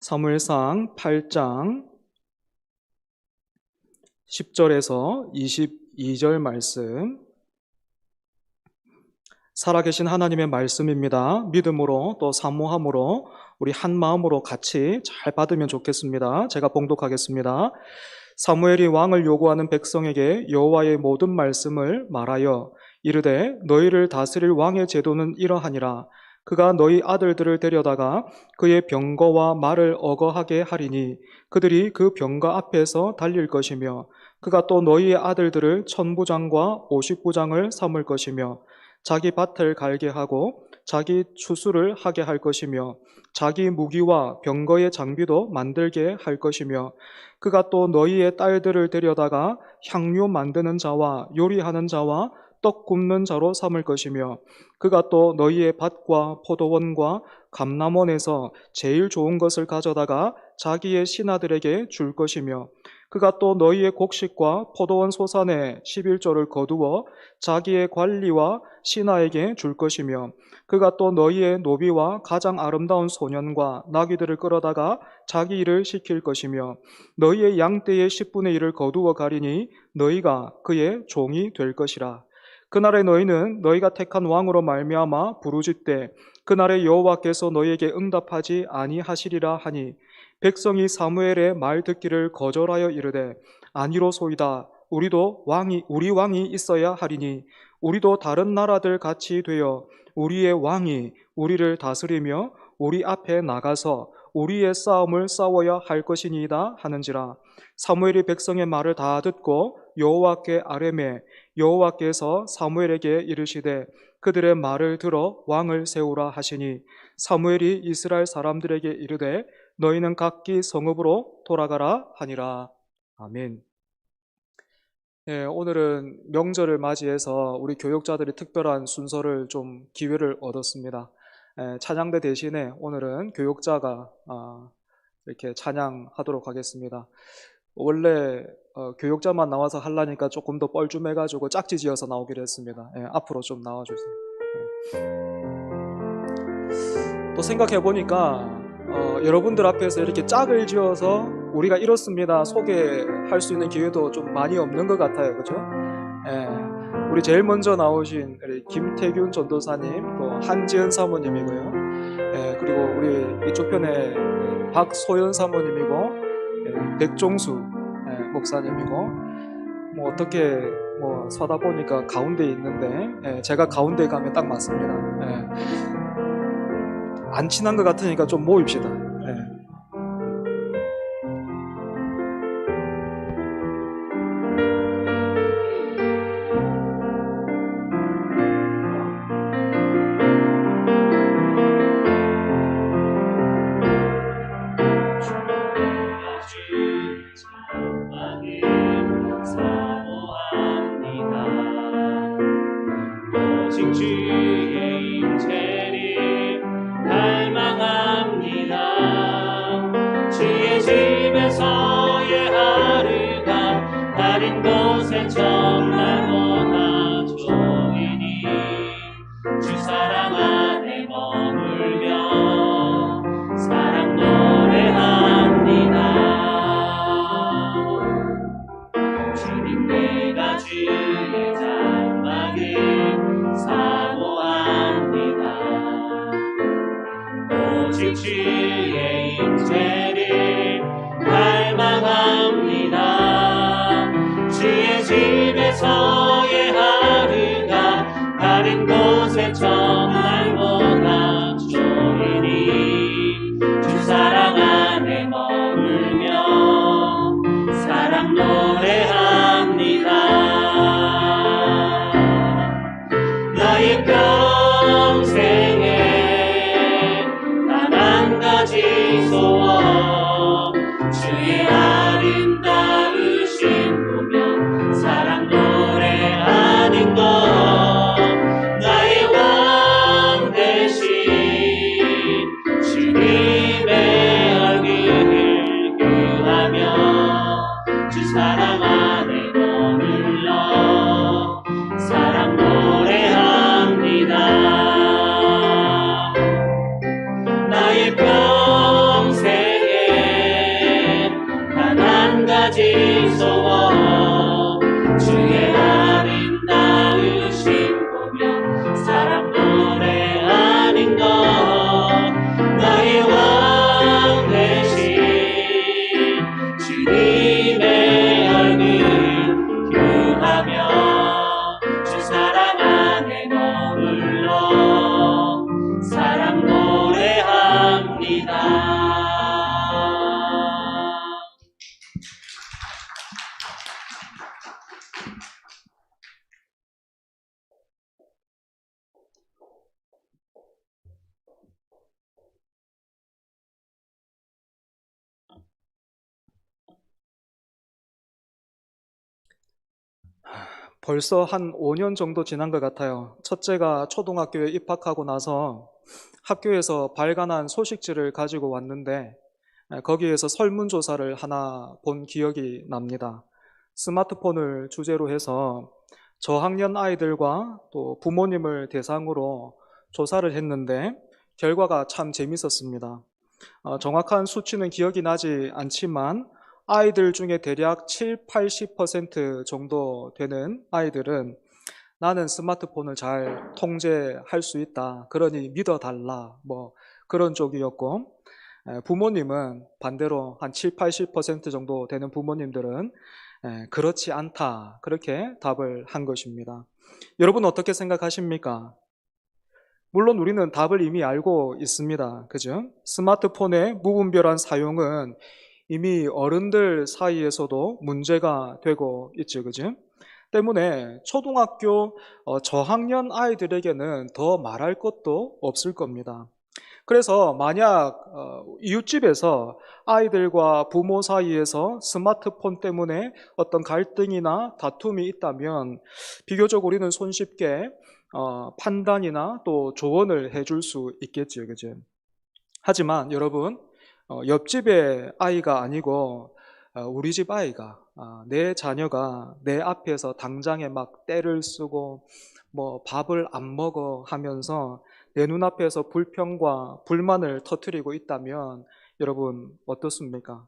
사무엘상 8장 10절에서 22절 말씀, 살아계신 하나님의 말씀입니다. 믿음으로 또 사모함으로 우리 한 마음으로 같이 잘 받으면 좋겠습니다. 제가 봉독하겠습니다. 사무엘이 왕을 요구하는 백성에게 여호와의 모든 말씀을 말하여 이르되 너희를 다스릴 왕의 제도는 이러하니라. 그가 너희 아들들을 데려다가 그의 병거와 말을 어거하게 하리니 그들이 그 병거 앞에서 달릴 것이며 그가 또 너희의 아들들을 천부장과 오십부장을 삼을 것이며 자기 밭을 갈게 하고 자기 추수를 하게 할 것이며 자기 무기와 병거의 장비도 만들게 할 것이며 그가 또 너희의 딸들을 데려다가 향료 만드는 자와 요리하는 자와 떡 굽는 자로 삼을 것이며 그가 또 너희의 밭과 포도원과 감람원에서 제일 좋은 것을 가져다가 자기의 신하들에게 줄 것이며 그가 또 너희의 곡식과 포도원 소산의 11조를 거두어 자기의 관리와 신하에게 줄 것이며 그가 또 너희의 노비와 가장 아름다운 소년과 나귀들을 끌어다가 자기 일을 시킬 것이며 너희의 양떼의 10분의 1을 거두어 가리니 너희가 그의 종이 될 것이라. 그날에 너희는 너희가 택한 왕으로 말미암아 부르짖되 그날에 여호와께서 너희에게 응답하지 아니하시리라 하니 백성이 사무엘의 말 듣기를 거절하여 이르되 아니로소이다. 우리 왕이 있어야 하리니 우리도 다른 나라들 같이 되어 우리의 왕이 우리를 다스리며 우리 앞에 나가서 우리의 싸움을 싸워야 할 것이니이다 하는지라. 사무엘이 백성의 말을 다 듣고 여호와께 아뢰매 여호와께서 사무엘에게 이르시되 그들의 말을 들어 왕을 세우라 하시니 사무엘이 이스라엘 사람들에게 이르되 너희는 각기 성읍으로 돌아가라 하니라. 아멘. 오늘은 명절을 맞이해서 우리 교육자들이 특별한 순서를 좀 기회를 얻었습니다. 찬양대 대신에 오늘은 교육자가 이렇게 찬양하도록 하겠습니다. 원래 교육자만 나와서 하려니까 조금 더 뻘쭘해가지고 짝지 지어서 나오기로 했습니다. 앞으로 좀 나와주세요. 또 생각해보니까 여러분들 앞에서 이렇게 짝을 지어서 우리가 이렇습니다 소개할 수 있는 기회도 좀 많이 없는 것 같아요. 그렇죠? 우리 제일 먼저 나오신 우리 김태균 전도사님, 또 한지은 사모님이고요. 그리고 우리 이쪽 편에 박소연 사모님이고 백종수 목사님이고 뭐 어떻게 뭐 서다 보니까 가운데 있는데 제가 가운데 가면 딱 맞습니다. 안 친한 것 같으니까 좀 모입시다. 나의 평생에 지소서 주의 아름다우신 보며 사랑 노래하는 것 나의 왕 되신 주님의 얼굴 뷰하며 주 사랑 안에 머물러 사랑 노래합니다. 벌써 한 5년 정도 지난 것 같아요. 첫째가 초등학교에 입학하고 나서 학교에서 발간한 소식지를 가지고 왔는데 거기에서 설문조사를 하나 본 기억이 납니다. 스마트폰을 주제로 해서 저학년 아이들과 또 부모님을 대상으로 조사를 했는데 결과가 참 재밌었습니다. 정확한 수치는 기억이 나지 않지만 아이들 중에 대략 7, 80% 정도 되는 아이들은 나는 스마트폰을 잘 통제할 수 있다. 그러니 믿어달라. 뭐 그런 쪽이었고 부모님은 반대로 한 7, 80% 정도 되는 부모님들은 그렇지 않다. 그렇게 답을 한 것입니다. 여러분 어떻게 생각하십니까? 물론 우리는 답을 이미 알고 있습니다. 그죠? 스마트폰의 무분별한 사용은 이미 어른들 사이에서도 문제가 되고 있죠. 그죠? 때문에 초등학교 저학년 아이들에게는 더 말할 것도 없을 겁니다. 그래서 만약 이웃집에서 아이들과 부모 사이에서 스마트폰 때문에 어떤 갈등이나 다툼이 있다면 비교적 우리는 손쉽게 판단이나 또 조언을 해줄 수 있겠지요. 그죠? 하지만 여러분, 옆집의 아이가 아니고 우리 집 아이가 내 자녀가 내 앞에서 당장에 막 떼를 쓰고 뭐 밥을 안 먹어 하면서 내 눈앞에서 불평과 불만을 터뜨리고 있다면 여러분 어떻습니까?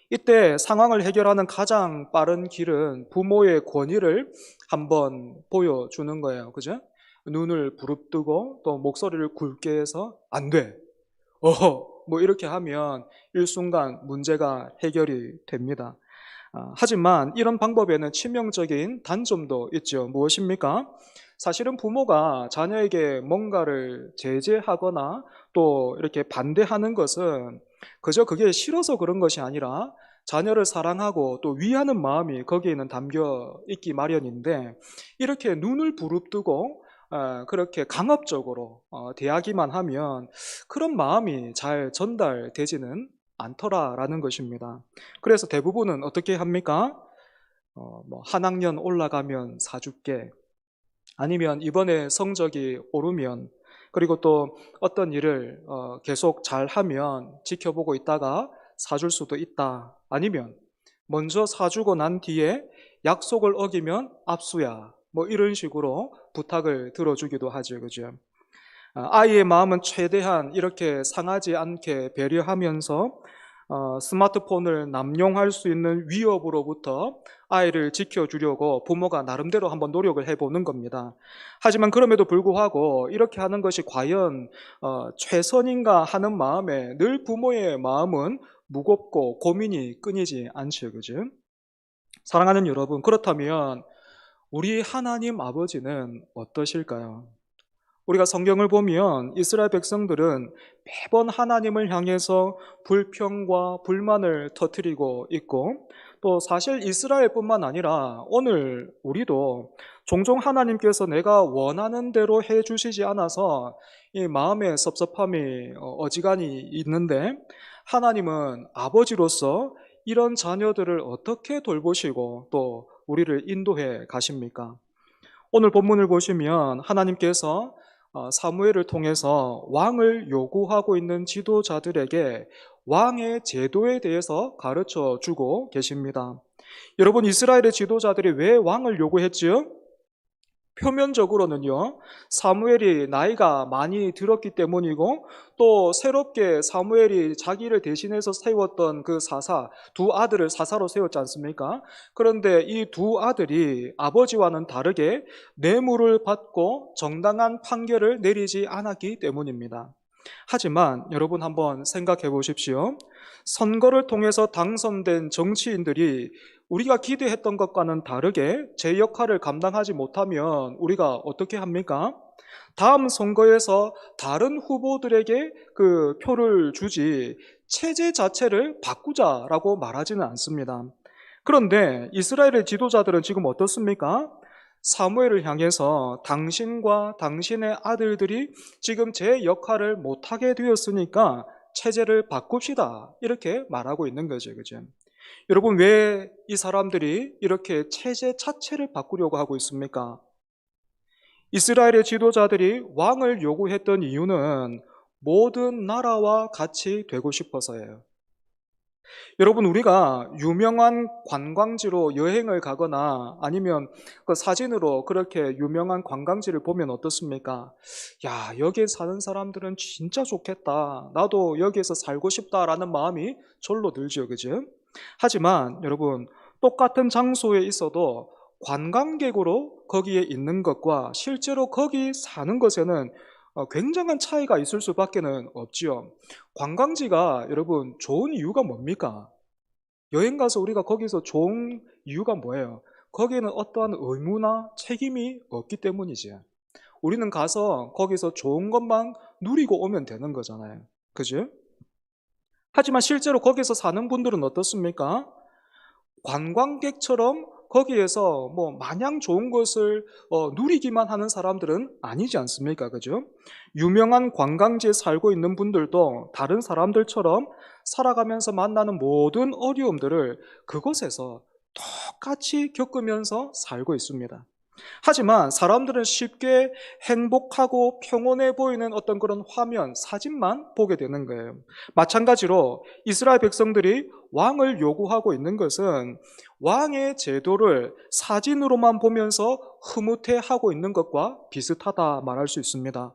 이때 상황을 해결하는 가장 빠른 길은 부모의 권위를 한번 보여주는 거예요. 그죠? 눈을 부릅뜨고 또 목소리를 굵게 해서 안 돼. 뭐 이렇게 하면 일순간 문제가 해결이 됩니다. 하지만 이런 방법에는 치명적인 단점도 있죠. 무엇입니까? 사실은 부모가 자녀에게 뭔가를 제재하거나 또 이렇게 반대하는 것은 그저 그게 싫어서 그런 것이 아니라 자녀를 사랑하고 또 위하는 마음이 거기에는 담겨 있기 마련인데 이렇게 눈을 부릅뜨고 그렇게 강압적으로 대하기만 하면 그런 마음이 잘 전달되지는 않더라라는 것입니다. 그래서 대부분은 어떻게 합니까? 뭐 한 학년 올라가면 사줄게. 아니면 이번에 성적이 오르면 그리고 또 어떤 일을 계속 잘하면 지켜보고 있다가 사줄 수도 있다. 아니면 먼저 사주고 난 뒤에 약속을 어기면 압수야. 뭐 이런 식으로 부탁을 들어주기도 하죠. 그죠? 아이의 마음은 최대한 이렇게 상하지 않게 배려하면서 스마트폰을 남용할 수 있는 위협으로부터 아이를 지켜주려고 부모가 나름대로 한번 노력을 해보는 겁니다. 하지만 그럼에도 불구하고 이렇게 하는 것이 과연 최선인가 하는 마음에 늘 부모의 마음은 무겁고 고민이 끊이지 않죠. 그죠? 사랑하는 여러분, 그렇다면 우리 하나님 아버지는 어떠실까요? 우리가 성경을 보면 이스라엘 백성들은 매번 하나님을 향해서 불평과 불만을 터뜨리고 있고 또 사실 이스라엘뿐만 아니라 오늘 우리도 종종 하나님께서 내가 원하는 대로 해주시지 않아서 이 마음의 섭섭함이 어지간히 있는데 하나님은 아버지로서 이런 자녀들을 어떻게 돌보시고 또 우리를 인도해 가십니까? 오늘 본문을 보시면 하나님께서 사무엘을 통해서 왕을 요구하고 있는 지도자들에게 왕의 제도에 대해서 가르쳐 주고 계십니다. 여러분, 이스라엘의 지도자들이 왜 왕을 요구했지요? 표면적으로는요, 사무엘이 나이가 많이 들었기 때문이고, 또 새롭게 사무엘이 자기를 대신해서 세웠던 그 사사, 두 아들을 사사로 세웠지 않습니까? 그런데 이 두 아들이 아버지와는 다르게 뇌물을 받고 정당한 판결을 내리지 않았기 때문입니다. 하지만 여러분 한번 생각해 보십시오. 선거를 통해서 당선된 정치인들이 우리가 기대했던 것과는 다르게 제 역할을 감당하지 못하면 우리가 어떻게 합니까? 다음 선거에서 다른 후보들에게 그 표를 주지 체제 자체를 바꾸자라고 말하지는 않습니다. 그런데 이스라엘의 지도자들은 지금 어떻습니까? 사무엘을 향해서 당신과 당신의 아들들이 지금 제 역할을 못하게 되었으니까 체제를 바꿉시다. 이렇게 말하고 있는 거죠. 그죠? 여러분, 왜 이 사람들이 이렇게 체제 자체를 바꾸려고 하고 있습니까? 이스라엘의 지도자들이 왕을 요구했던 이유는 모든 나라와 같이 되고 싶어서예요. 여러분, 우리가 유명한 관광지로 여행을 가거나 아니면 그 사진으로 그렇게 유명한 관광지를 보면 어떻습니까? 야, 여기에 사는 사람들은 진짜 좋겠다. 나도 여기에서 살고 싶다라는 마음이 절로 들죠. 그죠? 하지만 여러분, 똑같은 장소에 있어도 관광객으로 거기에 있는 것과 실제로 거기 사는 것에는 굉장한 차이가 있을 수밖에는 없지요. 관광지가 여러분 좋은 이유가 뭡니까? 여행 가서 우리가 거기서 좋은 이유가 뭐예요? 거기에는 어떠한 의무나 책임이 없기 때문이지. 우리는 가서 거기서 좋은 것만 누리고 오면 되는 거잖아요. 그죠? 하지만 실제로 거기서 사는 분들은 어떻습니까? 관광객처럼 거기에서 뭐 마냥 좋은 것을 누리기만 하는 사람들은 아니지 않습니까? 그죠? 유명한 관광지에 살고 있는 분들도 다른 사람들처럼 살아가면서 만나는 모든 어려움들을 그곳에서 똑같이 겪으면서 살고 있습니다. 하지만 사람들은 쉽게 행복하고 평온해 보이는 어떤 그런 화면, 사진만 보게 되는 거예요. 마찬가지로 이스라엘 백성들이 왕을 요구하고 있는 것은 왕의 제도를 사진으로만 보면서 흐뭇해하고 있는 것과 비슷하다 말할 수 있습니다.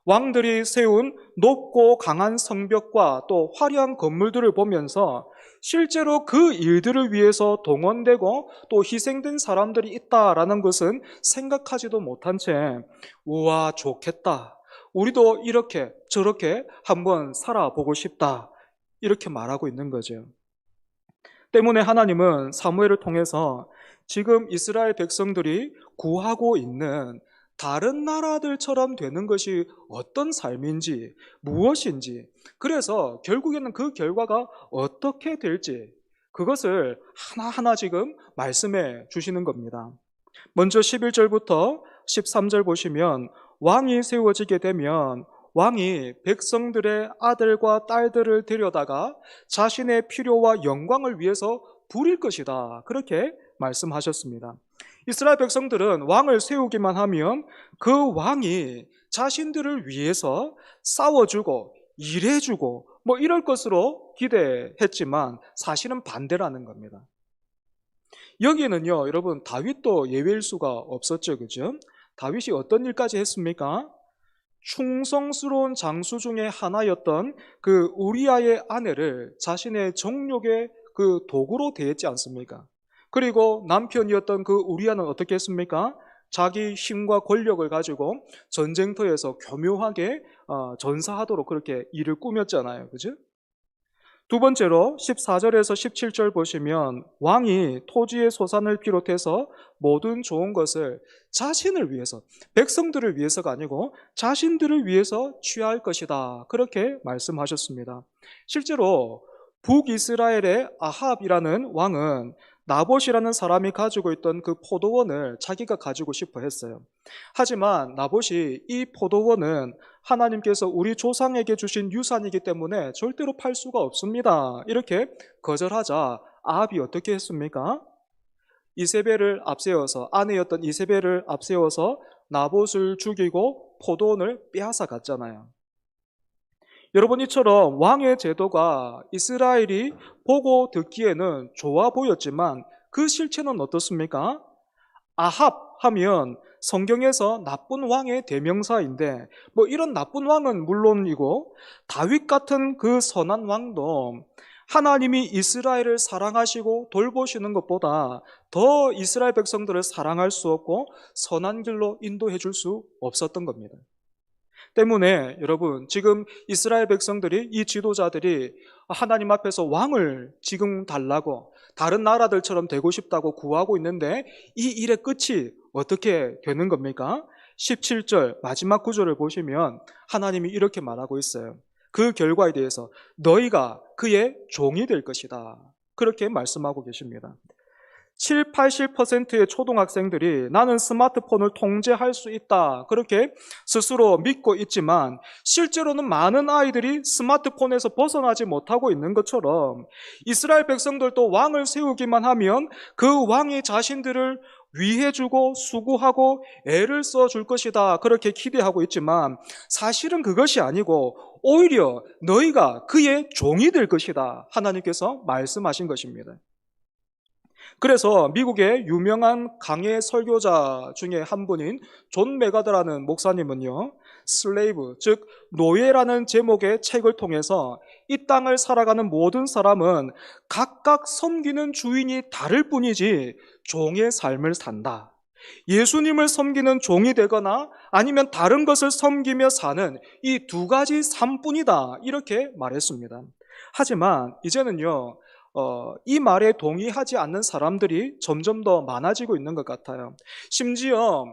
왕들이 세운 높고 강한 성벽과 또 화려한 건물들을 보면서 실제로 그 일들을 위해서 동원되고 또 희생된 사람들이 있다라는 것은 생각하지도 못한 채 우와 좋겠다. 우리도 이렇게 저렇게 한번 살아보고 싶다. 이렇게 말하고 있는 거죠. 때문에 하나님은 사무엘을 통해서 지금 이스라엘 백성들이 구하고 있는 다른 나라들처럼 되는 것이 어떤 삶인지, 무엇인지, 그래서 결국에는 그 결과가 어떻게 될지, 그것을 하나하나 지금 말씀해 주시는 겁니다. 먼저 11절부터 13절 보시면, 왕이 세워지게 되면 왕이 백성들의 아들과 딸들을 데려다가 자신의 필요와 영광을 위해서 부릴 것이다. 그렇게 말씀하셨습니다. 이스라엘 백성들은 왕을 세우기만 하면 그 왕이 자신들을 위해서 싸워주고 일해주고 뭐 이럴 것으로 기대했지만 사실은 반대라는 겁니다. 여기에는요, 여러분, 다윗도 예외일 수가 없었죠. 그죠? 다윗이 어떤 일까지 했습니까? 충성스러운 장수 중에 하나였던 그 우리아의 아내를 자신의 정욕의 그 도구로 대했지 않습니까? 그리고 남편이었던 그 우리아는 어떻게 했습니까? 자기 힘과 권력을 가지고 전쟁터에서 교묘하게 전사하도록 그렇게 일을 꾸몄잖아요. 그죠? 두 번째로 14절에서 17절 보시면 왕이 토지의 소산을 비롯해서 모든 좋은 것을 자신을 위해서, 백성들을 위해서가 아니고 자신들을 위해서 취할 것이다. 그렇게 말씀하셨습니다. 실제로 북이스라엘의 아합이라는 왕은 나봇이라는 사람이 가지고 있던 그 포도원을 자기가 가지고 싶어 했어요. 하지만 나봇이 이 포도원은 하나님께서 우리 조상에게 주신 유산이기 때문에 절대로 팔 수가 없습니다. 이렇게 거절하자 아합이 어떻게 했습니까? 이세벨을 앞세워서, 아내였던 이세벨을 앞세워서 나봇을 죽이고 포도원을 빼앗아 갔잖아요. 여러분, 이처럼 왕의 제도가 이스라엘이 보고 듣기에는 좋아 보였지만 그 실체는 어떻습니까? 아합 하면 성경에서 나쁜 왕의 대명사인데 이런 나쁜 왕은 물론이고 다윗 같은 그 선한 왕도 하나님이 이스라엘을 사랑하시고 돌보시는 것보다 더 이스라엘 백성들을 사랑할 수 없고 선한 길로 인도해 줄 수 없었던 겁니다. 때문에 여러분, 지금 이스라엘 백성들이, 이 지도자들이 하나님 앞에서 왕을 지금 달라고 다른 나라들처럼 되고 싶다고 구하고 있는데 이 일의 끝이 어떻게 되는 겁니까? 17절 마지막 구절을 보시면 하나님이 이렇게 말하고 있어요. 그 결과에 대해서 너희가 그의 종이 될 것이다, 그렇게 말씀하고 계십니다. 7, 80%의 초등학생들이 나는 스마트폰을 통제할 수 있다, 그렇게 스스로 믿고 있지만 실제로는 많은 아이들이 스마트폰에서 벗어나지 못하고 있는 것처럼 이스라엘 백성들도 왕을 세우기만 하면 그 왕이 자신들을 위해주고 수고하고 애를 써줄 것이다, 그렇게 기대하고 있지만 사실은 그것이 아니고 오히려 너희가 그의 종이 될 것이다, 하나님께서 말씀하신 것입니다. 그래서 미국의 유명한 강해 설교자 중에 한 분인 존 메가더라는 목사님은요, 슬레이브, 즉 노예라는 제목의 책을 통해서 이 땅을 살아가는 모든 사람은 각각 섬기는 주인이 다를 뿐이지 종의 삶을 산다, 예수님을 섬기는 종이 되거나 아니면 다른 것을 섬기며 사는 이 두 가지 삶뿐이다, 이렇게 말했습니다. 하지만 이제는요, 이 말에 동의하지 않는 사람들이 점점 더 많아지고 있는 것 같아요. 심지어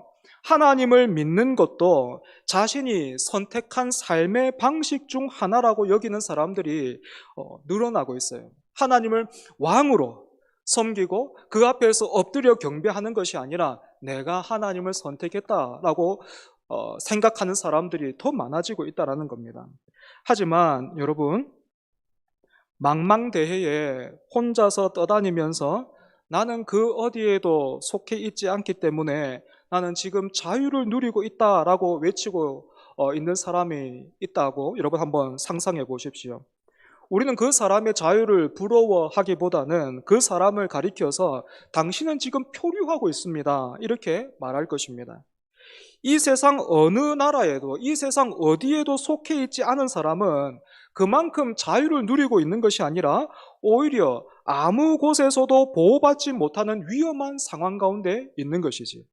하나님을 믿는 것도 자신이 선택한 삶의 방식 중 하나라고 여기는 사람들이 늘어나고 있어요. 하나님을 왕으로 섬기고 그 앞에서 엎드려 경배하는 것이 아니라 내가 하나님을 선택했다라고 생각하는 사람들이 더 많아지고 있다는 겁니다. 하지만 여러분, 망망대해에 혼자서 떠다니면서 나는 그 어디에도 속해 있지 않기 때문에 나는 지금 자유를 누리고 있다라고 외치고 있는 사람이 있다고 여러분 한번 상상해 보십시오. 우리는 그 사람의 자유를 부러워하기보다는 그 사람을 가리켜서 당신은 지금 표류하고 있습니다, 이렇게 말할 것입니다. 이 세상 어느 나라에도, 이 세상 어디에도 속해 있지 않은 사람은 그만큼 자유를 누리고 있는 것이 아니라 오히려 아무 곳에서도 보호받지 못하는 위험한 상황 가운데 있는 것이지.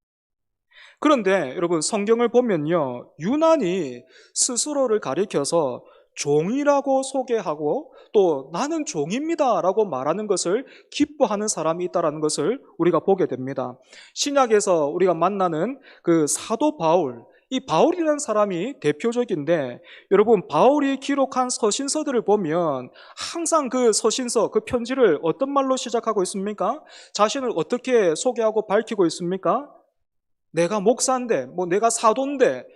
그런데 여러분, 성경을 보면요, 유난히 스스로를 가리켜서 종이라고 소개하고 또 나는 종입니다 라고 말하는 것을 기뻐하는 사람이 있다는 것을 우리가 보게 됩니다. 신약에서 우리가 만나는 그 사도 바울, 이 바울이라는 사람이 대표적인데, 여러분, 바울이 기록한 서신서들을 보면 항상 그 서신서, 그 편지를 어떤 말로 시작하고 있습니까? 자신을 어떻게 소개하고 밝히고 있습니까? 내가 목사인데, 내가 사도인데,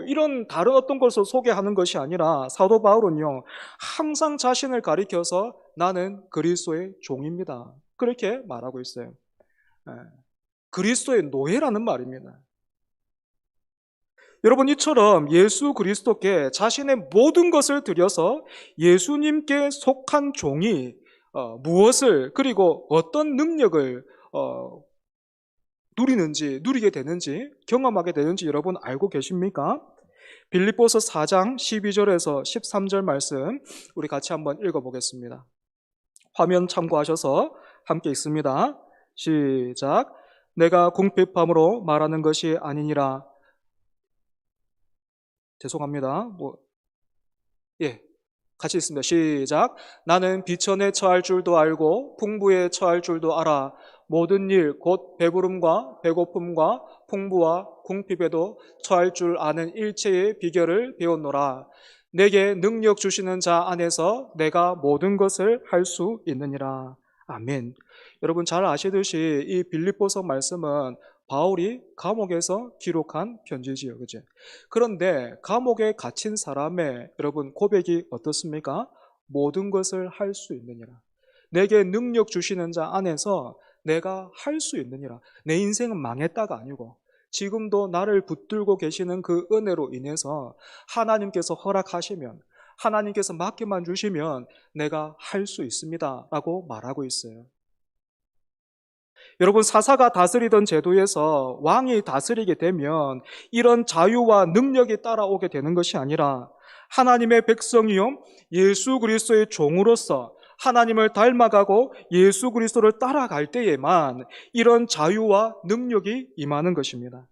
이런 다른 어떤 것을 소개하는 것이 아니라 사도 바울은요, 항상 자신을 가리켜서 나는 그리스도의 종입니다, 그렇게 말하고 있어요. 그리스도의 노예라는 말입니다. 여러분, 이처럼 예수 그리스도께 자신의 모든 것을 들여서 예수님께 속한 종이 무엇을, 그리고 어떤 능력을 누리게 되는지, 경험하게 되는지 여러분 알고 계십니까? 빌립보서 4장 12절에서 13절 말씀 우리 같이 한번 읽어보겠습니다. 화면 참고하셔서 함께 읽습니다. 시작. 내가 궁핍함으로 말하는 것이 아니니라. 죄송합니다. 같이 있습니다. 시작. 나는 비천에 처할 줄도 알고 풍부에 처할 줄도 알아. 모든 일 곧 배부름과 배고픔과 풍부와 궁핍에도 처할 줄 아는 일체의 비결을 배웠노라. 내게 능력 주시는 자 안에서 내가 모든 것을 할 수 있느니라. 아멘. 여러분 잘 아시듯이 이 빌립보서 말씀은 바울이 감옥에서 기록한 편지지요, 그죠? 그런데 감옥에 갇힌 사람의 여러분 고백이 어떻습니까? 모든 것을 할 수 있느니라. 내게 능력 주시는 자 안에서 내가 할 수 있느니라. 내 인생은 망했다가 아니고 지금도 나를 붙들고 계시는 그 은혜로 인해서 하나님께서 허락하시면, 하나님께서 맡겨만 주시면 내가 할 수 있습니다 라고 말하고 있어요. 여러분, 사사가 다스리던 제도에서 왕이 다스리게 되면 이런 자유와 능력이 따라오게 되는 것이 아니라 하나님의 백성이요 예수 그리스도의 종으로서 하나님을 닮아가고 예수 그리스도를 따라갈 때에만 이런 자유와 능력이 임하는 것입니다.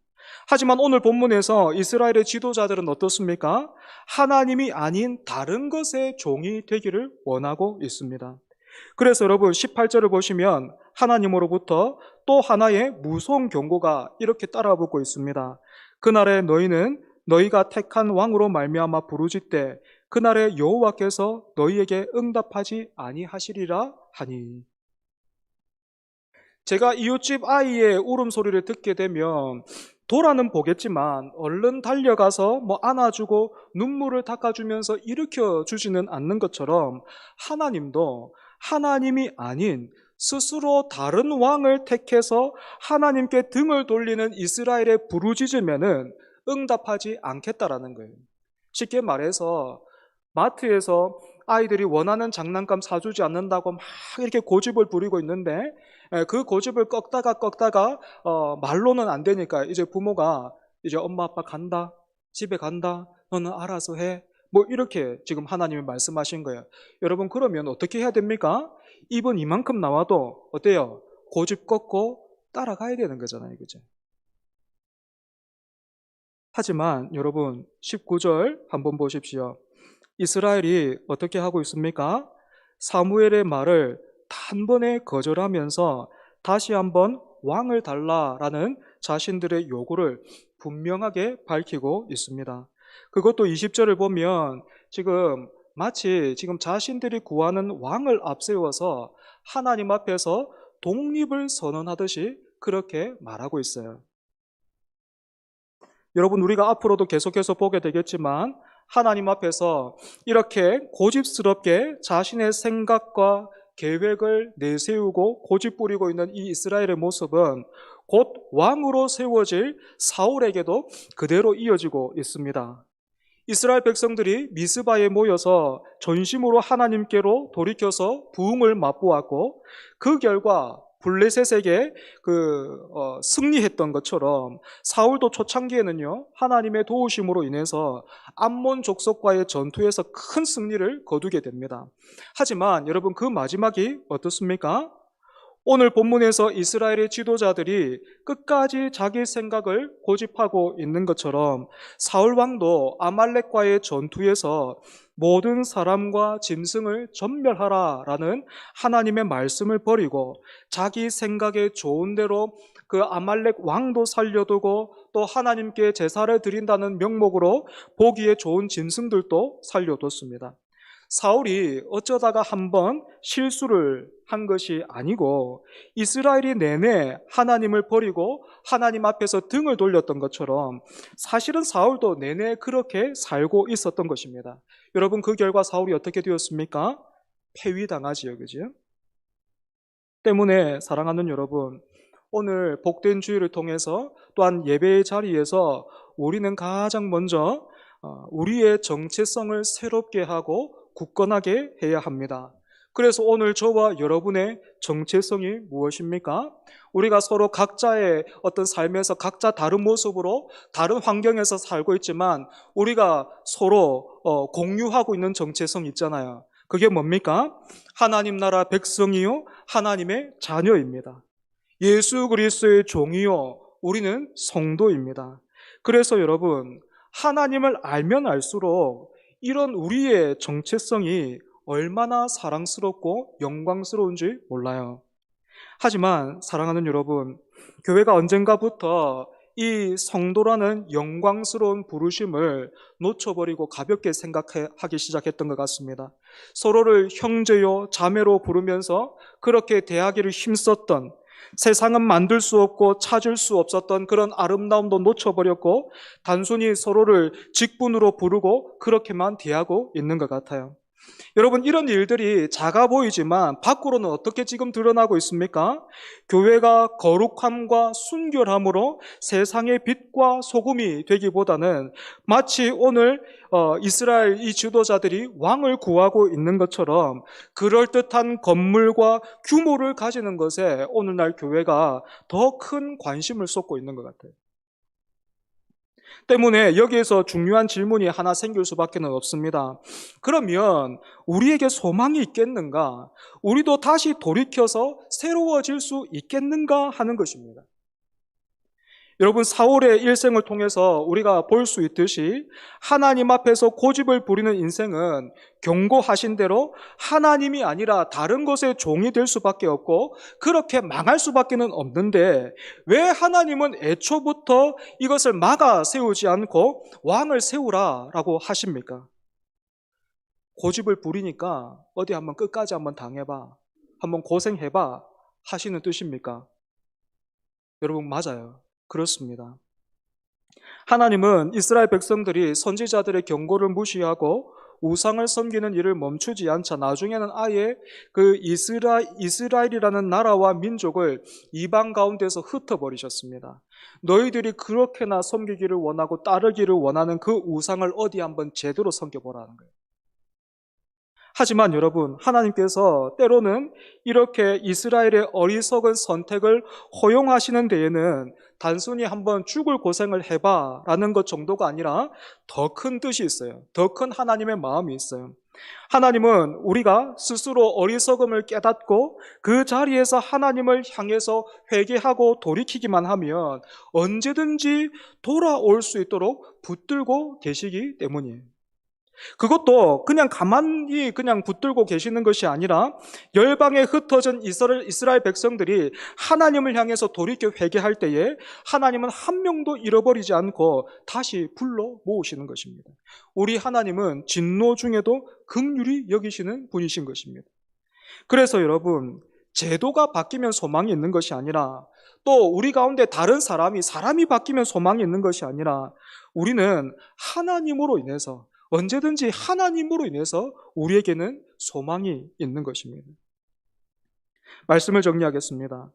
하지만 오늘 본문에서 이스라엘의 지도자들은 어떻습니까? 하나님이 아닌 다른 것의 종이 되기를 원하고 있습니다. 그래서 여러분 18절을 보시면 하나님으로부터 또 하나의 무서운 경고가 이렇게 따라붙고 있습니다. 그날에 너희는 너희가 택한 왕으로 말미암아 부르짖되 그날에 여호와께서 너희에게 응답하지 아니하시리라 하니. 제가 이웃집 아이의 울음소리를 듣게 되면 돌아는 보겠지만 얼른 달려가서 안아주고 눈물을 닦아주면서 일으켜주지는 않는 것처럼 하나님도 하나님이 아닌 스스로 다른 왕을 택해서 하나님께 등을 돌리는 이스라엘의 부르짖으면은 응답하지 않겠다라는 거예요. 쉽게 말해서 마트에서 아이들이 원하는 장난감 사주지 않는다고 막 이렇게 고집을 부리고 있는데 그 고집을 꺾다가 말로는 안 되니까 이제 부모가 이제 엄마 아빠 간다, 집에 간다, 너는 알아서 해, 이렇게 지금 하나님이 말씀하신 거예요. 여러분, 그러면 어떻게 해야 됩니까? 입은 이만큼 나와도 어때요? 고집 꺾고 따라가야 되는 거잖아요, 그죠? 하지만 여러분 19절 한번 보십시오. 이스라엘이 어떻게 하고 있습니까? 사무엘의 말을 단번에 거절하면서 다시 한번 왕을 달라라는 자신들의 요구를 분명하게 밝히고 있습니다. 그것도 20절을 보면 마치 지금 자신들이 구하는 왕을 앞세워서 하나님 앞에서 독립을 선언하듯이 그렇게 말하고 있어요. 여러분, 우리가 앞으로도 계속해서 보게 되겠지만 하나님 앞에서 이렇게 고집스럽게 자신의 생각과 계획을 내세우고 고집 부리고 있는 이 이스라엘의 모습은 곧 왕으로 세워질 사울에게도 그대로 이어지고 있습니다. 이스라엘 백성들이 미스바에 모여서 전심으로 하나님께로 돌이켜서 부흥을 맛보았고 그 결과 블레셋에게 승리했던 것처럼 사울도 초창기에는요 하나님의 도우심으로 인해서 암몬 족속과의 전투에서 큰 승리를 거두게 됩니다. 하지만 여러분, 그 마지막이 어떻습니까? 오늘 본문에서 이스라엘의 지도자들이 끝까지 자기 생각을 고집하고 있는 것처럼 사울 왕도 아말렉과의 전투에서 모든 사람과 짐승을 전멸하라라는 하나님의 말씀을 버리고 자기 생각에 좋은 대로 그 아말렉 왕도 살려두고 또 하나님께 제사를 드린다는 명목으로 보기에 좋은 짐승들도 살려뒀습니다. 사울이 어쩌다가 한번 실수를 한 것이 아니고 이스라엘이 내내 하나님을 버리고 하나님 앞에서 등을 돌렸던 것처럼 사실은 사울도 내내 그렇게 살고 있었던 것입니다. 여러분, 그 결과 사울이 어떻게 되었습니까? 폐위당하지요, 그죠? 때문에 사랑하는 여러분, 오늘 복된 주일을 통해서 또한 예배의 자리에서 우리는 가장 먼저 우리의 정체성을 새롭게 하고 굳건하게 해야 합니다. 그래서 오늘 저와 여러분의 정체성이 무엇입니까? 우리가 서로 각자의 어떤 삶에서 각자 다른 모습으로 다른 환경에서 살고 있지만 우리가 서로 공유하고 있는 정체성 있잖아요. 그게 뭡니까? 하나님 나라 백성이요 하나님의 자녀입니다. 예수 그리스도의 종이요 우리는 성도입니다. 그래서 여러분, 하나님을 알면 알수록 이런 우리의 정체성이 얼마나 사랑스럽고 영광스러운지 몰라요. 하지만 사랑하는 여러분, 교회가 언젠가부터 이 성도라는 영광스러운 부르심을 놓쳐버리고 가볍게 생각하기 시작했던 것 같습니다. 서로를 형제요 자매로 부르면서 그렇게 대하기를 힘썼던, 세상은 만들 수 없고 찾을 수 없었던 그런 아름다움도 놓쳐버렸고 단순히 서로를 직분으로 부르고 그렇게만 대하고 있는 것 같아요. 여러분, 이런 일들이 작아 보이지만 밖으로는 어떻게 지금 드러나고 있습니까? 교회가 거룩함과 순결함으로 세상의 빛과 소금이 되기보다는 마치 오늘 이스라엘 이 지도자들이 왕을 구하고 있는 것처럼 그럴듯한 건물과 규모를 가지는 것에 오늘날 교회가 더 큰 관심을 쏟고 있는 것 같아요. 때문에 여기에서 중요한 질문이 하나 생길 수밖에 없습니다. 그러면 우리에게 소망이 있겠는가? 우리도 다시 돌이켜서 새로워질 수 있겠는가 하는 것입니다. 여러분, 사울의 일생을 통해서 우리가 볼 수 있듯이 하나님 앞에서 고집을 부리는 인생은 경고하신 대로 하나님이 아니라 다른 것의 종이 될 수밖에 없고 그렇게 망할 수밖에 없는데, 왜 하나님은 애초부터 이것을 막아 세우지 않고 왕을 세우라라고 하십니까? 고집을 부리니까 어디 한번 끝까지 한번 당해봐, 한번 고생해봐 하시는 뜻입니까? 여러분, 맞아요. 그렇습니다. 하나님은 이스라엘 백성들이 선지자들의 경고를 무시하고 우상을 섬기는 일을 멈추지 않자 나중에는 아예 그 이스라엘이라는 나라와 민족을 이방 가운데서 흩어버리셨습니다. 너희들이 그렇게나 섬기기를 원하고 따르기를 원하는 그 우상을 어디 한번 제대로 섬겨보라는 거예요. 하지만 여러분, 하나님께서 때로는 이렇게 이스라엘의 어리석은 선택을 허용하시는 데에는 단순히 한번 죽을 고생을 해봐라는 것 정도가 아니라 더 큰 뜻이 있어요. 더 큰 하나님의 마음이 있어요. 하나님은 우리가 스스로 어리석음을 깨닫고 그 자리에서 하나님을 향해서 회개하고 돌이키기만 하면 언제든지 돌아올 수 있도록 붙들고 계시기 때문이에요. 그것도 그냥 가만히 그냥 붙들고 계시는 것이 아니라 열방에 흩어진 이스라엘 백성들이 하나님을 향해서 돌이켜 회개할 때에 하나님은 한 명도 잃어버리지 않고 다시 불러 모으시는 것입니다. 우리 하나님은 진노 중에도 긍휼히 여기시는 분이신 것입니다. 그래서 여러분, 제도가 바뀌면 소망이 있는 것이 아니라, 또 우리 가운데 다른 사람이 바뀌면 소망이 있는 것이 아니라, 우리는 하나님으로 인해서, 언제든지 하나님으로 인해서 우리에게는 소망이 있는 것입니다. 말씀을 정리하겠습니다.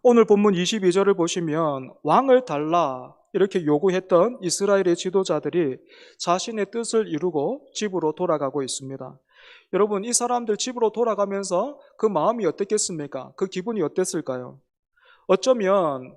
오늘 본문 22절을 보시면 왕을 달라 이렇게 요구했던 이스라엘의 지도자들이 자신의 뜻을 이루고 집으로 돌아가고 있습니다. 여러분, 이 사람들 집으로 돌아가면서 그 마음이 어땠겠습니까? 그 기분이 어땠을까요? 어쩌면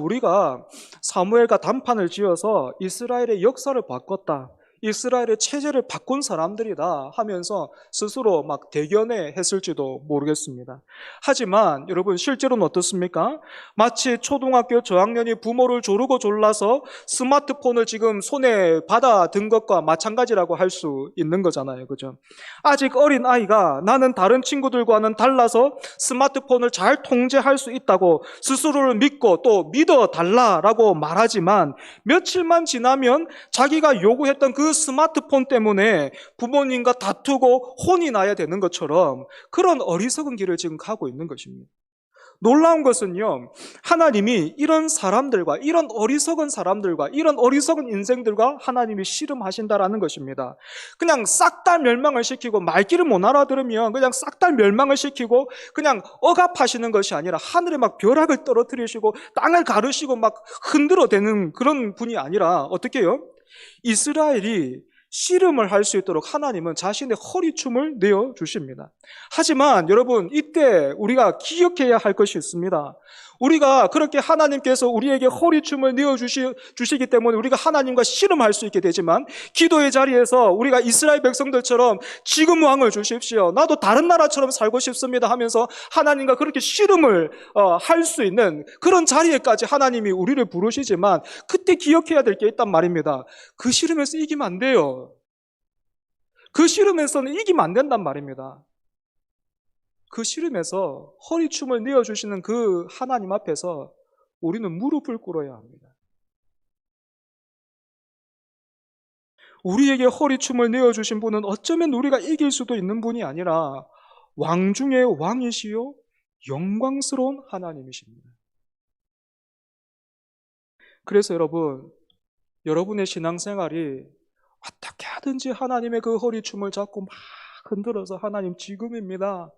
우리가 사무엘과 단판을 지어서 이스라엘의 역사를 바꿨다, 이스라엘의 체제를 바꾼 사람들이다 하면서 스스로 막 대견해 했을지도 모르겠습니다. 하지만 여러분, 실제로는 어떻습니까? 마치 초등학교 저학년이 부모를 조르고 졸라서 스마트폰을 지금 손에 받아 든 것과 마찬가지라고 할 수 있는 거잖아요. 그죠? 아직 어린 아이가 나는 다른 친구들과는 달라서 스마트폰을 잘 통제할 수 있다고 스스로를 믿고 또 믿어 달라라고 말하지만 며칠만 지나면 자기가 요구했던 그 스마트폰 때문에 부모님과 다투고 혼이 나야 되는 것처럼 그런 어리석은 길을 지금 가고 있는 것입니다. 놀라운 것은요, 하나님이 이런 사람들과, 이런 어리석은 사람들과, 이런 어리석은 인생들과 하나님이 씨름하신다라는 것입니다. 그냥 싹 다 멸망을 시키고, 말귀를 못 알아들으면 그냥 싹 다 멸망을 시키고 그냥 억압하시는 것이 아니라 하늘에 막 벼락을 떨어뜨리시고 땅을 가르시고 막 흔들어대는 그런 분이 아니라 어떻게 해요? 이스라엘이 씨름을 할 수 있도록 하나님은 자신의 허리춤을 내어주십니다. 하지만 여러분, 이때 우리가 기억해야 할 것이 있습니다. 우리가 그렇게 하나님께서 우리에게 허리춤을 내어주시기 때문에 우리가 하나님과 씨름할 수 있게 되지만, 기도의 자리에서 우리가 이스라엘 백성들처럼 지금 왕을 주십시오, 나도 다른 나라처럼 살고 싶습니다 하면서 하나님과 그렇게 씨름을 할 수 있는 그런 자리에까지 하나님이 우리를 부르시지만, 그때 기억해야 될 게 있단 말입니다. 그 씨름에서 이기면 안 돼요. 그 씨름에서는 이기면 안 된단 말입니다. 그 씨름에서 허리춤을 내어주시는 그 하나님 앞에서 우리는 무릎을 꿇어야 합니다. 우리에게 허리춤을 내어주신 분은 어쩌면 우리가 이길 수도 있는 분이 아니라 왕 중의 왕이시요 영광스러운 하나님이십니다. 그래서 여러분의 신앙생활이 어떻게 하든지 하나님의 그 허리춤을 잡고 막 흔들어서 하나님 지금입니다.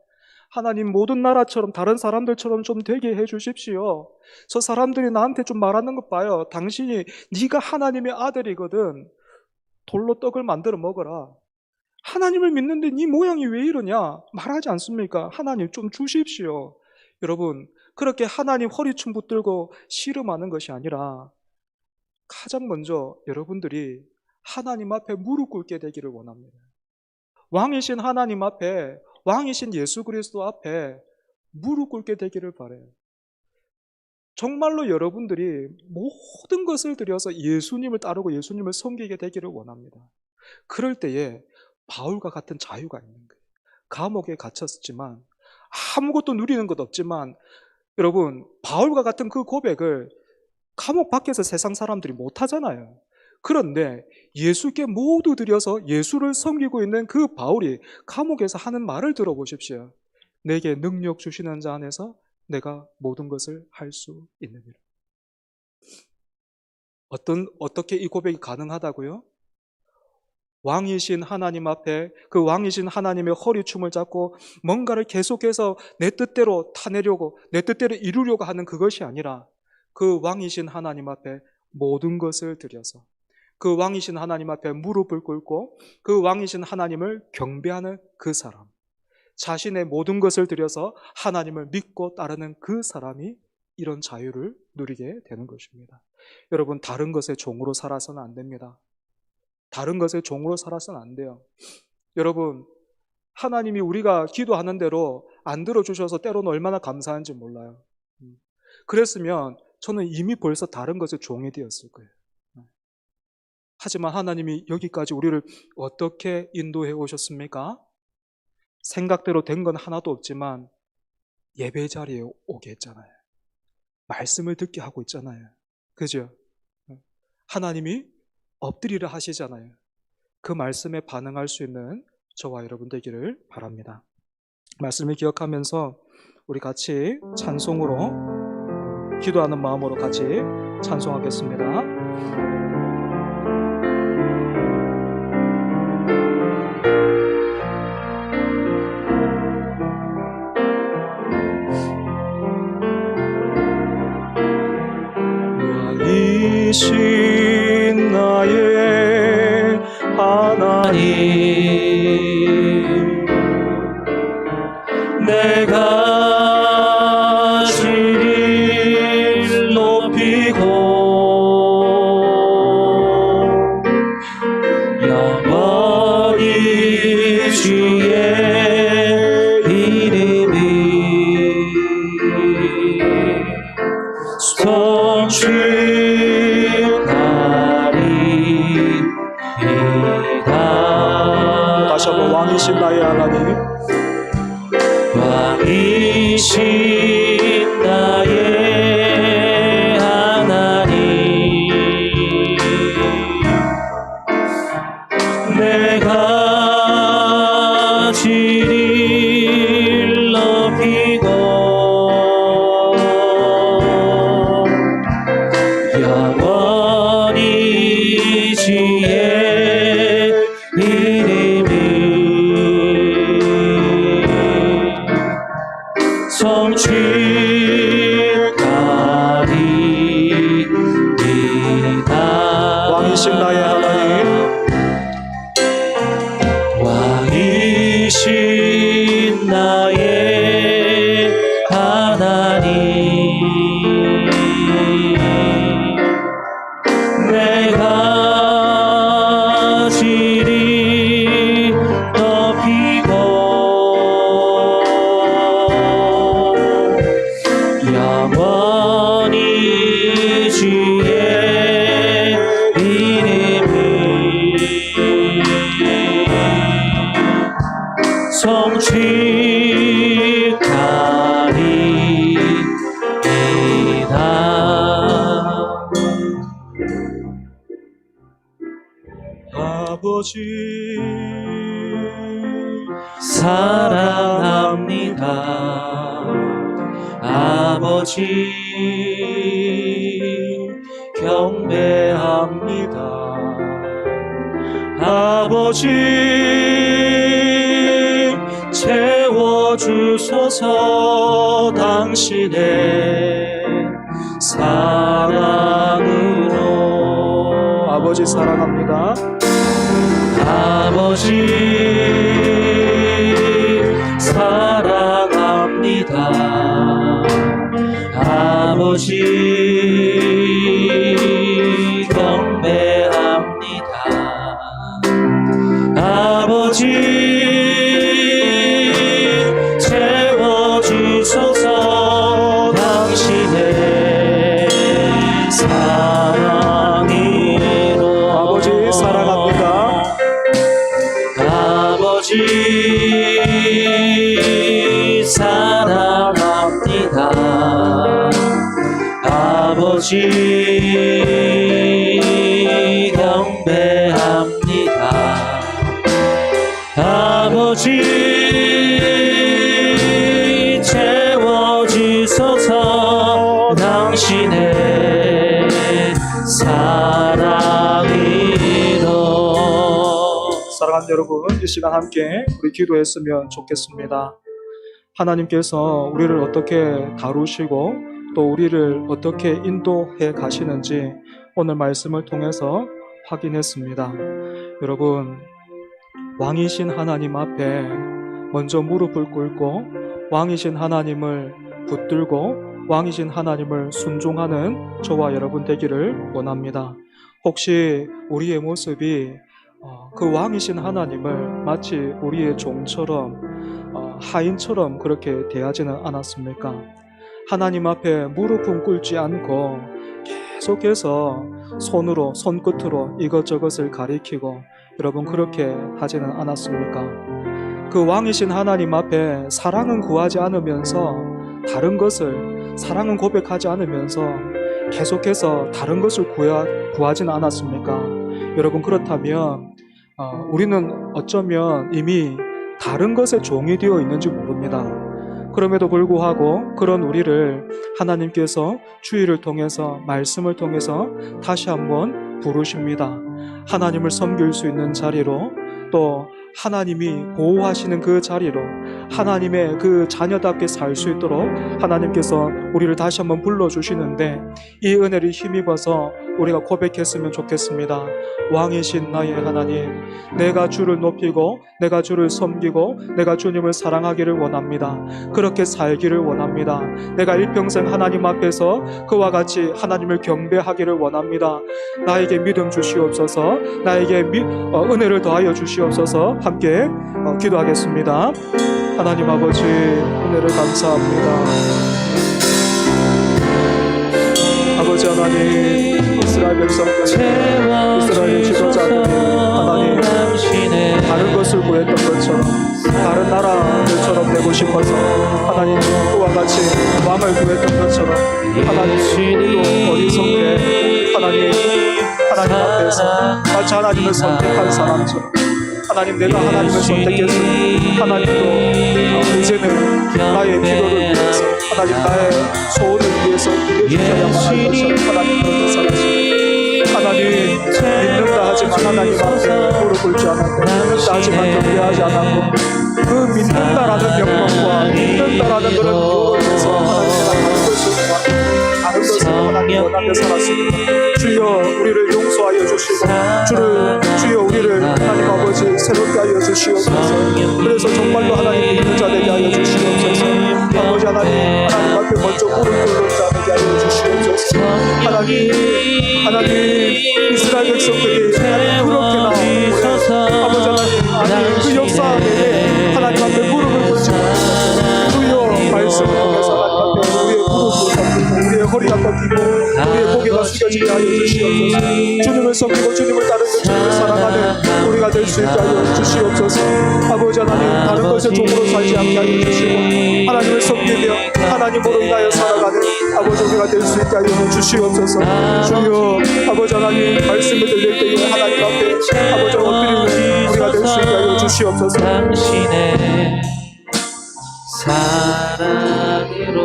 하나님 모든 나라처럼 다른 사람들처럼 좀 되게 해주십시오. 저 사람들이 나한테 좀 말하는 것 봐요. 당신이 네가 하나님의 아들이거든. 돌로 떡을 만들어 먹어라. 하나님을 믿는데 네 모양이 왜 이러냐? 말하지 않습니까? 하나님 좀 주십시오. 여러분, 그렇게 하나님 허리춤 붙들고 씨름하는 것이 아니라 가장 먼저 여러분들이 하나님 앞에 무릎 꿇게 되기를 원합니다. 왕이신 하나님 앞에, 왕이신 예수 그리스도 앞에 무릎 꿇게 되기를 바라요. 정말로 여러분들이 모든 것을 들여서 예수님을 따르고 예수님을 섬기게 되기를 원합니다. 그럴 때에 바울과 같은 자유가 있는 거예요. 감옥에 갇혔지만 아무것도 누리는 것 없지만 여러분, 바울과 같은 그 고백을 감옥 밖에서 세상 사람들이 못 하잖아요. 그런데 예수께 모두 들여서 예수를 섬기고 있는 그 바울이 감옥에서 하는 말을 들어보십시오. 내게 능력 주시는 자 안에서 내가 모든 것을 할 수 있느니라. 어떻게 이 고백이 가능하다고요? 왕이신 하나님 앞에 그 왕이신 하나님의 허리춤을 잡고 뭔가를 계속해서 내 뜻대로 타내려고 내 뜻대로 이루려고 하는 그것이 아니라 그 왕이신 하나님 앞에 모든 것을 들여서 그 왕이신 하나님 앞에 무릎을 꿇고 그 왕이신 하나님을 경배하는 그 사람, 자신의 모든 것을 들여서 하나님을 믿고 따르는 그 사람이 이런 자유를 누리게 되는 것입니다. 여러분, 다른 것의 종으로 살아서는 안 됩니다. 다른 것의 종으로 살아서는 안 돼요. 여러분, 하나님이 우리가 기도하는 대로 안 들어주셔서 때로는 얼마나 감사한지 몰라요. 그랬으면 저는 이미 벌써 다른 것의 종이 되었을 거예요. 하지만 하나님이 여기까지 우리를 어떻게 인도해 오셨습니까? 생각대로 된 건 하나도 없지만 예배 자리에 오게 했잖아요. 말씀을 듣게 하고 있잖아요. 그죠? 하나님이 엎드리라 하시잖아요. 그 말씀에 반응할 수 있는 저와 여러분 되기를 바랍니다. 말씀을 기억하면서 우리 같이 찬송으로 기도하는 마음으로 같이 찬송하겠습니다. 왕이신 나의 하나님, 내가 주를 높이고 영원히 주의 이름이 성취하리이다. 다시 한번 왕이신 나의 하나님, 왕이신 나의 하나님, 내가 주를 높이고 영원히 주의 이름이 성취하리이다. 왕이신 나의 하나님, 왕이신 나의 하나님, 내가 주를 높이고 영원히 주의 이름이 성취하리이다. 아버지 사랑합니다. 아버지 경배합니다. 아버지 채워주소서. 당신의 사랑으로. 아버지 사랑합니다. 아버지 사랑합니다. 아버지 경배합니다. 아버지 채워주소서. 당신의 사랑으로. 아버지 사랑합니다. 아버지 사랑합니다. 아버지 경배합니다. 아버지 채워주소서. 당신의 사랑으로. 사랑하는 여러분, 이 시간 함께 우리 기도했으면 좋겠습니다. 하나님께서 우리를 어떻게 다루시고 또 우리를 어떻게 인도해 가시는지 오늘 말씀을 통해서 확인했습니다. 여러분, 왕이신 하나님 앞에 먼저 무릎을 꿇고 왕이신 하나님을 붙들고 왕이신 하나님을 순종하는 저와 여러분 되기를 원합니다. 혹시 우리의 모습이 그 왕이신 하나님을 마치 우리의 종처럼 하인처럼 그렇게 대하지는 않았습니까? 하나님 앞에 무릎은 꿇지 않고 계속해서 손끝으로 이것저것을 가리키고 여러분 그렇게 하지는 않았습니까? 그 왕이신 하나님 앞에 사랑은 구하지 않으면서 다른 것을, 사랑은 고백하지 않으면서 계속해서 다른 것을 구하지는 않았습니까? 여러분, 그렇다면 우리는 어쩌면 이미 다른 것에 종이 되어 있는지 모릅니다. 그럼에도 불구하고 그런 우리를 하나님께서 주의를 통해서, 말씀을 통해서 다시 한번 부르십니다. 하나님을 섬길 수 있는 자리로, 또 하나님이 보호하시는 그 자리로, 하나님의 그 자녀답게 살 수 있도록 하나님께서 우리를 다시 한번 불러주시는데, 이 은혜를 힘입어서 우리가 고백했으면 좋겠습니다. 왕이신 나의 하나님, 내가 주를 높이고 내가 주를 섬기고 내가 주님을 사랑하기를 원합니다. 그렇게 살기를 원합니다. 내가 일평생 하나님 앞에서 그와 같이 하나님을 경배하기를 원합니다. 나에게 믿음 주시옵소서. 나에게 은혜를 더하여 주시옵소서. 함께 기도하겠습니다. 하나님 아버지, 은혜를 감사합니다. 아버지 하나님, 이스라엘 백성들, 이스라엘 지도자들, 하나님, 다른 것을 구했던 것처럼, 다른 나라들처럼 되고 싶어서 하나님 그와 같이 왕을 구했던 것처럼 하나님 우리도 어리석게 하나님 앞에서 마치 하나님을 선택한 사람처럼, 하나님 내가 하나님을 선택했으니 하나님도 이제는 나의 필요를 위해서, 하나님 나의 소원을 위해서 이겨주셔야만 할 것처럼 하나님 그렇게 살았습니다. 하나님 믿는다 하지만 하나님 앞에 무릎 꿇지 않았고, 믿는다 하지만 경배하지 않았고, 그 믿는다라는 명령과 믿는다라는 그런 이유로 인해서 하나님 다른 것을 하나님 원하며 살았습니다. 주여 우리를 용서하여 주시고 주여 우리를 하나님 아버지 새롭게 하여 주시옵소서. 그래서 정말로 하나님 믿는 자 되게 하여 주시옵소서. 아버지 하나님 앞에 먼저 무릎 꿇는 자 되게 하여 주시옵소서. 하나님 이스라엘 백성들이 그렇게 나오고 아버지 하나님 그 역사 내에 하나님 앞에 무릎을 꿇지 못해서 주여 말씀을 통해서 하나님 앞에 우리의 무릎을 꿇고 우리의 허리가 꺾이고 우리의 고개가 숙여지게 하여 주시옵소서. 주님을 섬기고 주님을 따르고 주님을 사랑하는 우리가 될 수 있게 하여 주시옵소서. 아버지 하나님 다른 것에 종으로 살지 않게 하여 주시고 하나님을 섬기며 하나님으로 인하여 살아가는 아버지 우리가 될 수 있게 하여 주시옵소서. 주여 아버지 하나님 말씀을 들릴 때에 하나님 앞에 아버지 엎드리는 우리가 될 수 있게 하여 주시옵소서. 당신의 사랑으로.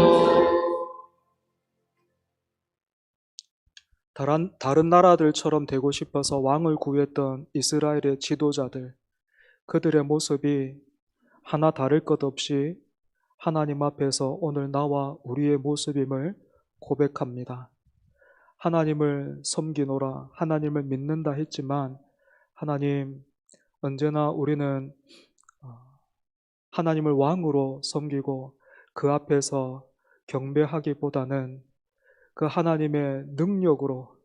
다른 나라들처럼 되고 싶어서 왕을 구했던 이스라엘의 지도자들, 그들의 모습이 하나 다를 것 없이 하나님 앞에서 오늘 나와 우리의 모습임을 고백합니다. 하나님을 섬기노라, 하나님을 믿는다 했지만 하나님, 언제나 우리는 하나님을 왕으로 섬기고 그 앞에서 경배하기보다는 그 하나님의 능력으로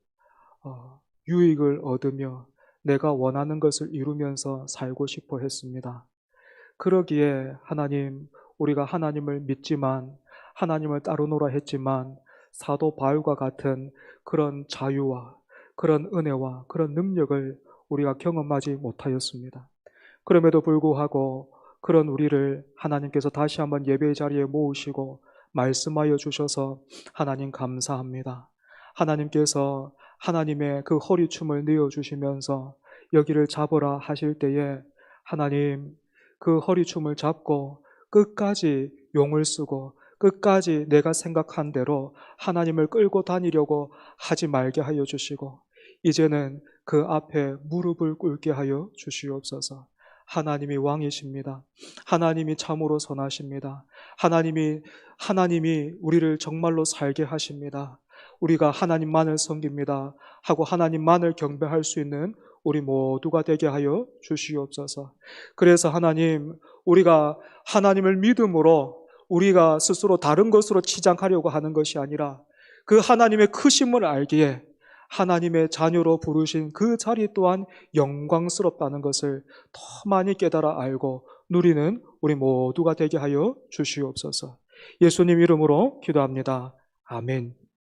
유익을 얻으며 내가 원하는 것을 이루면서 살고 싶어 했습니다. 그러기에 하나님, 우리가 하나님을 믿지만 하나님을 따르노라 했지만 사도 바울과 같은 그런 자유와 그런 은혜와 그런 능력을 우리가 경험하지 못하였습니다. 그럼에도 불구하고 그런 우리를 하나님께서 다시 한번 예배의 자리에 모으시고 말씀하여 주셔서 하나님 감사합니다. 하나님께서 하나님의 그 허리춤을 내어주시면서 여기를 잡으라 하실 때에 하나님 그 허리춤을 잡고 끝까지 용을 쓰고 끝까지 내가 생각한 대로 하나님을 끌고 다니려고 하지 말게 하여 주시고 이제는 그 앞에 무릎을 꿇게 하여 주시옵소서. 하나님이 왕이십니다. 하나님이 참으로 선하십니다. 하나님이 우리를 정말로 살게 하십니다. 우리가 하나님만을 섬깁니다 하고 하나님만을 경배할 수 있는 우리 모두가 되게 하여 주시옵소서. 그래서 하나님, 우리가 하나님을 믿음으로 우리가 스스로 다른 것으로 치장하려고 하는 것이 아니라 그 하나님의 크심을 알기에 하나님의 자녀로 부르신 그 자리 또한 영광스럽다는 것을 더 많이 깨달아 알고 누리는 우리 모두가 되게 하여 주시옵소서. 예수님 이름으로 기도합니다. 아멘.